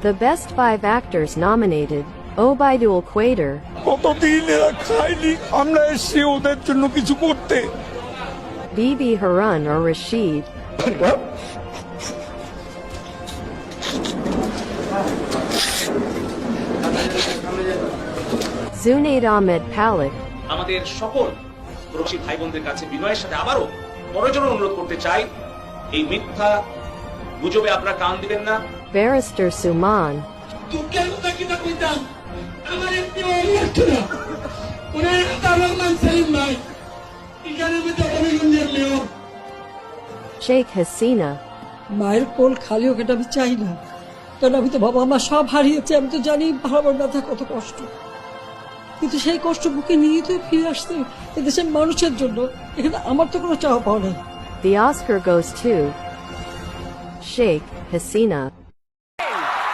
The best 5 actors nominated: Obaidul Quader, কতদিন এরা খায়নি, আমরা এসছি ওদের জন্য কিছু করতে। Bibi Harun or Rashid, Zunaid Ahmed Palik, আমাদের সকল প্রবাসী ভাই বোনদের কাছে বিনয়ের সাথে আবারও পরজন্য অনুরোধ করতে চাই, এই মিথ্যা গুজবে আপনারা কান দিবেন না। Barrister Suman, দুঃখের কথা কিনা কইতাম, আমার একটি অভিযোগ না, ওনার তার রহমান সেলিম ভাই এখানে মধ্যে অভিযোগ নিয়ে Sheikh Hasina, মায়ের কোল খালি হোক এটা আমি চাই না, কারণ আমি তো বাবা মা সব হারিয়েছি। আমি তো জানি হারাবার ব্যথা কত কষ্ট, কিন্তু সেই কষ্ট বুকে নিয়ে তো ফিরে আসতে এদেশের মানুষের জন্য। এখানে আমার তো কোনো চাওয়া পাওয়া নেই। The Oscar goes to Sheikh Hasina.